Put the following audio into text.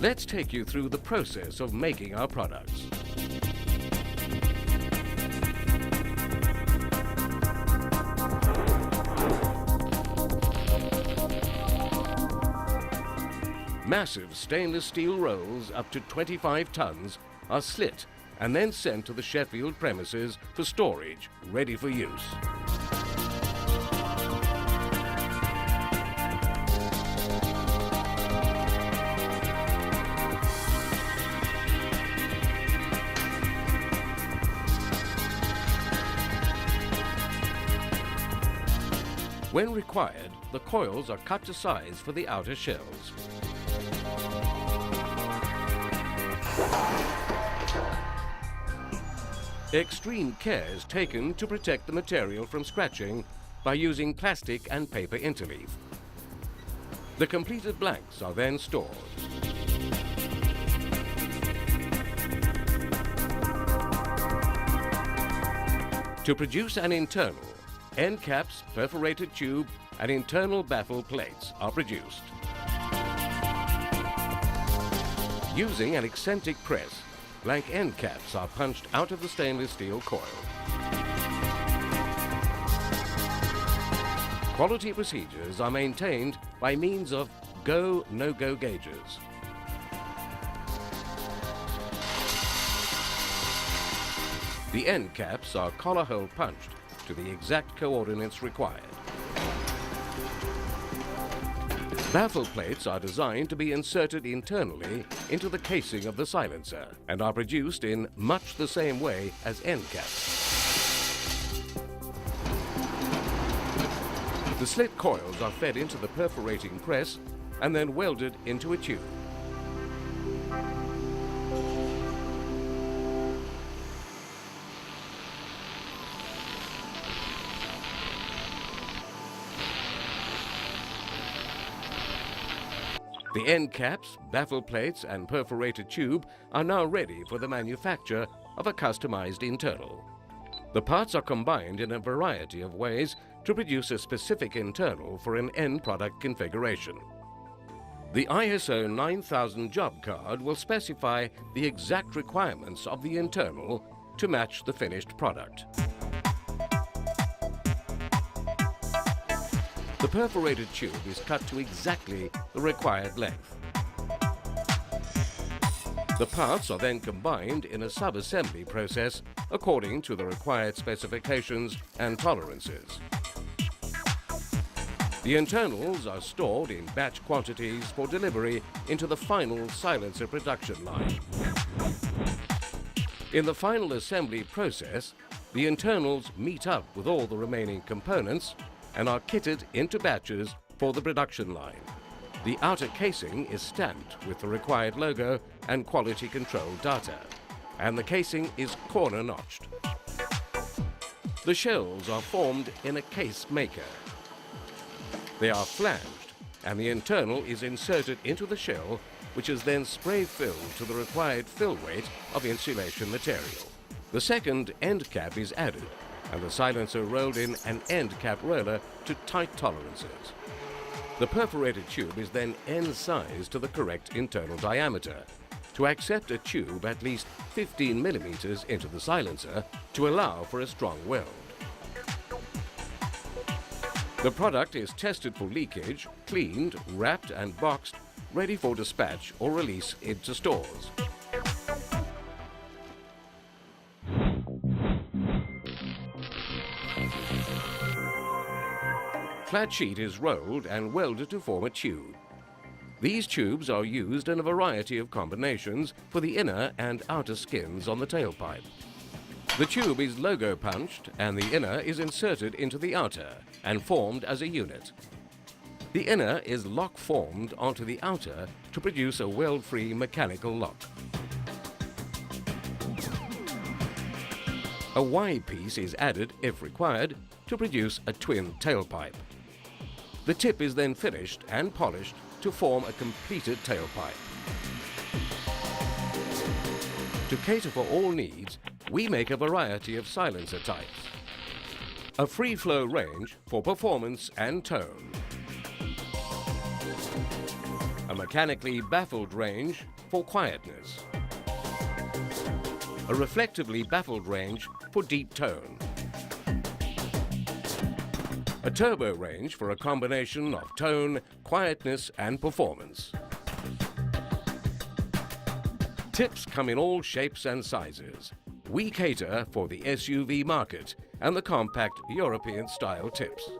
Let's take you through the process of making our products. Massive stainless steel rolls up to 25 tons are slit and then sent to the Sheffield premises for storage, ready for use. When required, the coils are cut to size for the outer shells. Extreme care is taken to protect the material from scratching by using plastic and paper interleaf. The completed blanks are then stored. To produce an internal, end caps, perforated tube and internal baffle plates are produced. Using an eccentric press, blank end caps are punched out of the stainless steel coil. Quality procedures are maintained by means of go, no-go gauges. The end caps are collar hole punched to the exact coordinates required. Baffle plates are designed to be inserted internally into the casing of the silencer and are produced in much the same way as end caps. The slit coils are fed into the perforating press and then welded into a tube. The end caps, baffle plates and perforated tube are now ready for the manufacture of a customized internal. The parts are combined in a variety of ways to produce a specific internal for an end product configuration. The ISO 9000 job card will specify the exact requirements of the internal to match the finished product. The perforated tube is cut to exactly the required length. The parts are then combined in a sub-assembly process according to the required specifications and tolerances. The internals are stored in batch quantities for delivery into the final silencer production line. In the final assembly process, the internals meet up with all the remaining components and are kitted into batches for the production line. The outer casing is stamped with the required logo and quality control data, and the casing is corner notched. The shells are formed in a case maker. They are flanged, and the internal is inserted into the shell, which is then spray filled to the required fill weight of insulation material. The second end cap is added, and the silencer rolled in an end cap roller to tight tolerances. The perforated tube is then end-sized to the correct internal diameter to accept a tube at least 15 millimeters into the silencer to allow for a strong weld. The product is tested for leakage, cleaned, wrapped and boxed, ready for dispatch or release into stores. Flat sheet is rolled and welded to form a tube. These tubes are used in a variety of combinations for the inner and outer skins on the tailpipe. The tube is logo punched and the inner is inserted into the outer and formed as a unit. The inner is lock formed onto the outer to produce a weld-free mechanical lock. A Y piece is added, if required, to produce a twin tailpipe. The tip is then finished and polished to form a completed tailpipe. To cater for all needs, we make a variety of silencer types. A free flow range for performance and tone. A mechanically baffled range for quietness. A reflectively baffled range for deep tone. A turbo range for a combination of tone, quietness and performance. Tips come in all shapes and sizes. We cater for the SUV market and the compact European style tips.